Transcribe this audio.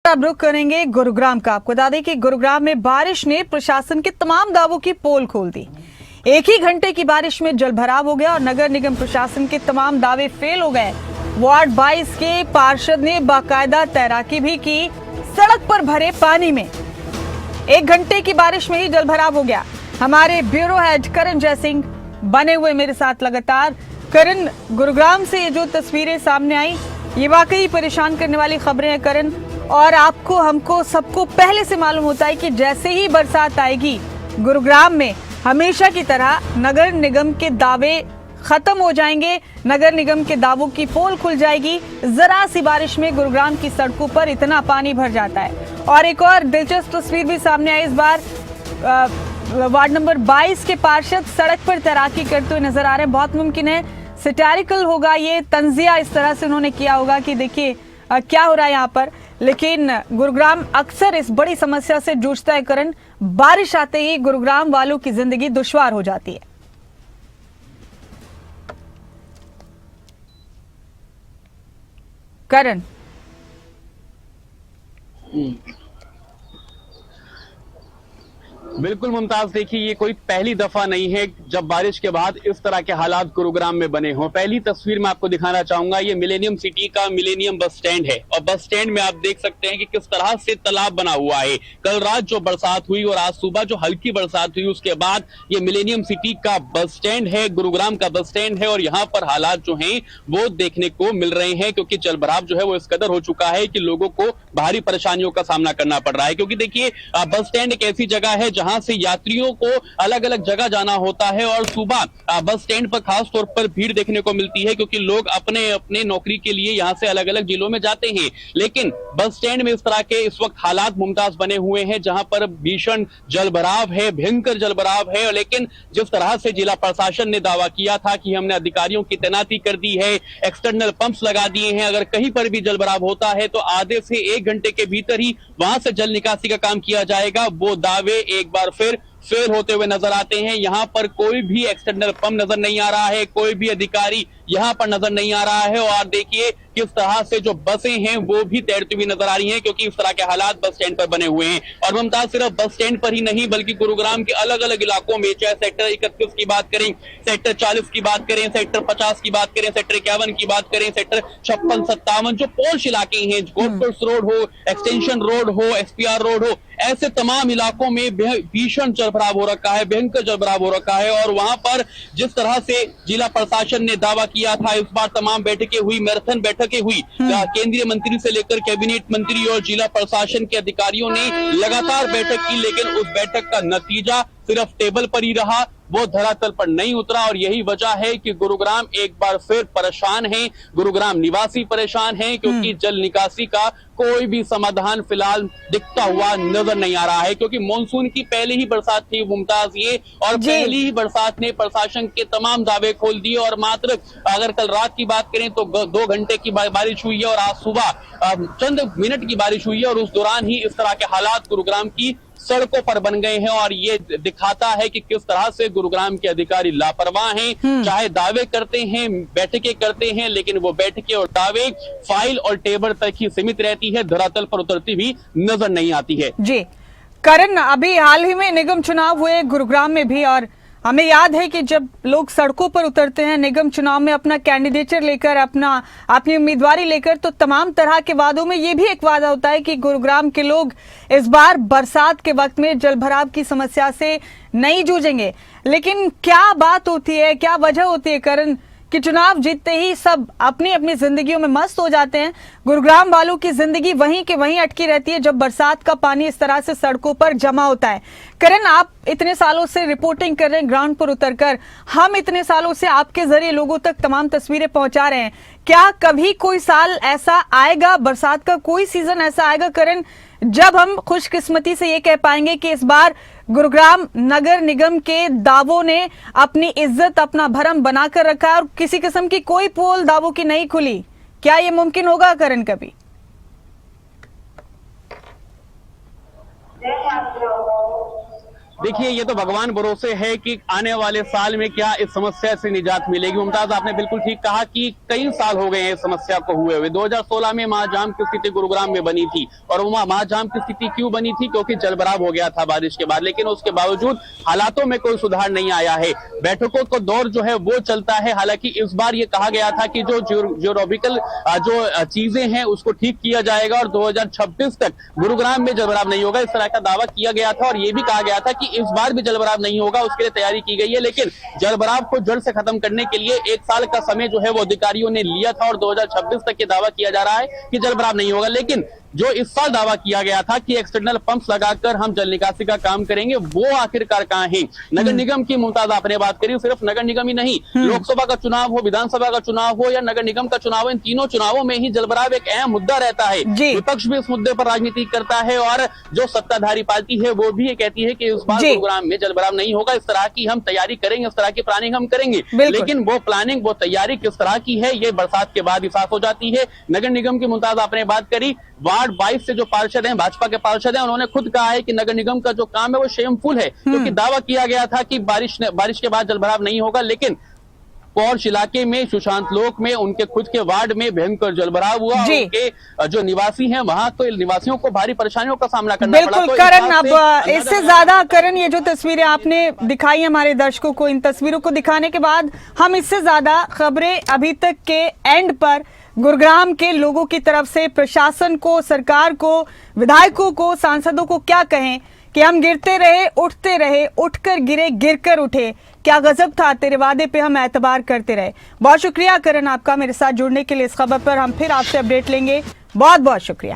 अब रुख करेंगे गुरुग्राम का। आपको बता दें कि गुरुग्राम में बारिश ने प्रशासन के तमाम दावों की पोल खोल दी। एक ही घंटे की बारिश में जलभराव हो गया और नगर निगम प्रशासन के तमाम दावे फेल हो गए। वार्ड 22 के पार्षद ने बाकायदा तैराकी भी की सड़क पर भरे पानी में। एक घंटे की बारिश में ही जलभराव हो गया। हमारे ब्यूरो हेड करण जयसिंह बने हुए मेरे साथ लगातार। करण, गुरुग्राम से ये जो तस्वीरें सामने आई, ये वाकई परेशान करने वाली खबरें हैं करण। और आपको, हमको, सबको पहले से मालूम होता है कि जैसे ही बरसात आएगी गुरुग्राम में हमेशा की तरह नगर निगम के दावे खत्म हो जाएंगे, नगर निगम के दावों की पोल खुल जाएगी। जरा सी बारिश में गुरुग्राम की सड़कों पर इतना पानी भर जाता है। और एक और दिलचस्प तस्वीर भी सामने आई इस बार। वार्ड नंबर 22 के पार्षद सड़क पर तैराकी करते हुए नजर आ रहे हैं। बहुत मुमकिन है सैटिरिकल होगा ये तंजिया, इस तरह से उन्होंने किया होगा कि देखिए क्या हो रहा है यहाँ पर। लेकिन गुरुग्राम अक्सर इस बड़ी समस्या से जूझता है करण। बारिश आते ही गुरुग्राम वालों की जिंदगी दुश्वार हो जाती है। करण, बिल्कुल मुमताज, देखिए ये कोई पहली दफा नहीं है जब बारिश के बाद इस तरह के हालात गुरुग्राम में बने हों। पहली तस्वीर मैं आपको दिखाना चाहूंगा, ये मिलेनियम सिटी का मिलेनियम बस स्टैंड है और बस स्टैंड में आप देख सकते हैं कि किस तरह से तालाब बना हुआ है। कल रात जो बरसात हुई और आज सुबह जो हल्की बरसात हुई उसके बाद ये मिलेनियम सिटी का बस स्टैंड है, गुरुग्राम का बस स्टैंड है। और यहाँ पर हालात जो हैं वो देखने को मिल रहे हैं क्योंकि जलभराव जो है वो इस कदर हो चुका है कि लोगों को भारी परेशानियों का सामना करना पड़ रहा है। क्योंकि देखिए बस स्टैंड एक ऐसी जगह है जहां से यात्रियों को अलग अलग जगह जाना होता है और सुबह बस स्टैंड पर खास तौर पर भीड़ देखने को मिलती है क्योंकि लोग अपने अपने नौकरी के लिए यहां से अलग अलग जिलों में जाते हैं। लेकिन बस स्टैंड में इस तरह के इस वक्त हालात मुमताज बने हुए हैं जहां पर भीषण जलभराव है, भयंकर जलभराव है। लेकिन जिस तरह से जिला प्रशासन ने दावा किया था कि हमने अधिकारियों की तैनाती कर दी है, एक्सटर्नल पंप्स लगा दिए हैं, अगर कहीं पर भी जलभराव होता है तो आधे से 1 घंटे के भीतर ही वहां से जल निकासी का काम किया जाएगा, वो दावे एक बार फिर फेल होते हुए नजर आते हैं। यहाँ पर कोई भी एक्सटर्नल पंप नजर नहीं आ रहा है, कोई भी अधिकारी यहाँ पर नजर नहीं आ रहा है। और देखिए किस तरह से जो बसें हैं वो भी तैरती हुई नजर आ रही हैं क्योंकि इस तरह के हालात बस स्टैंड पर बने हुए हैं। और मुमताज, सिर्फ बस स्टैंड पर ही नहीं बल्कि गुरुग्राम के अलग अलग इलाकों में, चाहे सेक्टर 31 की बात करें, सेक्टर 40 की बात करें, सेक्टर 50 की बात करें, सेक्टर 51 की बात करें, सेक्टर 56, 57 जो पोर्श इलाके हैं, गोल्डकोर्स रोड हो, एक्सटेंशन रोड हो, SPR रोड हो, ऐसे तमाम इलाकों में भीषण जलभराव हो रखा है, भयंकर जलभराव हो रखा है। और वहां पर जिस तरह से जिला प्रशासन ने दावा किया था, इस बार तमाम बैठकें हुई, मैराथन बैठकें हुई, केंद्रीय मंत्री से लेकर कैबिनेट मंत्री और जिला प्रशासन के अधिकारियों ने लगातार बैठक की, लेकिन उस बैठक का नतीजा सिर्फ टेबल पर ही रहा, वो धरातल पर नहीं उतरा। और यही वजह है कि गुरुग्राम एक बार फिर परेशान है, गुरुग्राम निवासी परेशान हैं क्योंकि जल निकासी का कोई भी समाधान फिलहाल दिखता हुआ नजर नहीं आ रहा है। क्योंकि मानसून की पहले ही बरसात थी मुमताज ये, और पहली ही बरसात ने प्रशासन के तमाम दावे खोल दिए। और मात्र अगर कल रात की बात करें तो 2 घंटे की बारिश हुई है और आज सुबह चंद मिनट की बारिश हुई है और उस दौरान ही इस तरह के हालात गुरुग्राम की सड़कों पर बन गए हैं। और ये दिखाता है कि किस तरह से गुरुग्राम के अधिकारी लापरवाह हैं, चाहे दावे करते हैं, बैठकें करते हैं, लेकिन वो बैठकें और दावे फाइल और टेबल तक ही सीमित रहती है, धरातल पर उतरती भी नजर नहीं आती है। जी करण, अभी हाल ही में निगम चुनाव हुए गुरुग्राम में भी, और हमें याद है कि जब लोग सड़कों पर उतरते हैं निगम चुनाव में अपना कैंडिडेचर लेकर, अपनी उम्मीदवारी लेकर, तो तमाम तरह के वादों में ये भी एक वादा होता है कि गुरुग्राम के लोग इस बार बरसात के वक्त में जलभराव की समस्या से नहीं जूझेंगे। लेकिन क्या बात होती है, क्या वजह होती है करण कि चुनाव जीतते ही सब अपनी अपनी जिंदगियों में मस्त हो जाते हैं? गुरुग्राम वालों की जिंदगी वहीं के वहीं अटकी रहती है जब बरसात का पानी इस तरह से सड़कों पर जमा होता है। करण, आप इतने सालों से रिपोर्टिंग कर रहे हैं ग्राउंड पर उतरकर, हम इतने सालों से आपके जरिए लोगों तक तमाम तस्वीरें पहुंचा रहे हैं। क्या कभी कोई साल ऐसा आएगा, बरसात का कोई सीजन ऐसा आएगा करण, जब हम खुशकिस्मती से ये कह पाएंगे कि इस बार गुरुग्राम नगर निगम के दावों ने अपनी इज्जत, अपना भरम बनाकर रखा और किसी किस्म की कोई पोल दावों की नहीं खुली? क्या ये मुमकिन होगा करण कभी? देखिए, ये तो भगवान भरोसे है कि आने वाले साल में क्या इस समस्या से निजात मिलेगी। मुमताज, आपने बिल्कुल ठीक कहा कि कई साल हो गए हैं इस समस्या को हुए हुए। 2016 में महाजाम की स्थिति गुरुग्राम में बनी थी, और वो महाजाम की स्थिति क्यों बनी थी? क्योंकि जलभराव हो गया था बारिश के बाद, लेकिन उसके बावजूद हालातों में कोई सुधार नहीं आया है। बैठकों का दौर जो है वो चलता है। हालांकि इस बार ये कहा गया था कि जो ज्योग्राफिकल जो चीजें हैं उसको ठीक किया जाएगा और 2026 तक गुरुग्राम में जलभराव नहीं होगा, इस तरह का दावा किया गया था। और ये भी कहा गया था कि इस बार भी जलभराव नहीं होगा, उसके लिए तैयारी की गई है। लेकिन जलभराव को जड़ से खत्म करने के लिए 1 साल का समय जो है वो अधिकारियों ने लिया था, और 2026 तक ये दावा किया जा रहा है कि जलभराव नहीं होगा। लेकिन जो इस साल दावा किया गया था कि एक्सटर्नल पंप्स लगाकर हम जल निकासी का काम करेंगे, वो आखिरकार कहां है? नगर निगम की, मुमताज आपने बात करी, सिर्फ नगर निगम ही नहीं, लोकसभा का चुनाव हो, विधानसभा का चुनाव हो या नगर निगम का चुनाव हो, इन तीनों चुनावों में ही जलभराव एक अहम मुद्दा रहता है। विपक्ष भी इस मुद्दे पर राजनीति करता है, और जो सत्ताधारी पार्टी है वो भी ये कहती है कि इस बार गुरुग्राम में जलभराव नहीं होगा, इस तरह की हम तैयारी करेंगे, इस तरह की प्लानिंग हम करेंगे। लेकिन वो प्लानिंग, वो तैयारी किस तरह की है, ये बरसात के बाद ही साफ हो जाती है। नगर निगम की, मुमताज आपने बात करी, वार्ड 22 से जो पार्षद हैं, भाजपा के पार्षद हैं, उन्होंने खुद कहा है कि नगर निगम का जो काम है वो शेमफुल है, क्योंकि दावा किया गया था कि बारिश के बाद जलभराव नहीं होगा, लेकिन पौष इलाके में, सुशांत लोक में, उनके खुद के वार्ड में भयंकर जलभराव हुआ। उनके जो निवासी हैं वहां, तो निवासियों को भारी परेशानियों का सामना करना पड़ा। बिल्कुल करण, अब इससे ज्यादा करण, ये जो तस्वीरें आपने दिखाई हमारे दर्शकों को, इन तस्वीरों को दिखाने के बाद हम इससे ज्यादा खबरें अभी तक के एंड पर गुरुग्राम के लोगों की तरफ से प्रशासन को, सरकार को, विधायकों को, सांसदों को क्या कहें कि हम गिरते रहे, उठकर गिरे, गिरकर उठे, क्या गजब था, तेरे वादे पे हम एतबार करते रहे। बहुत शुक्रिया करण आपका मेरे साथ जुड़ने के लिए। इस खबर पर हम फिर आपसे अपडेट लेंगे। बहुत बहुत शुक्रिया।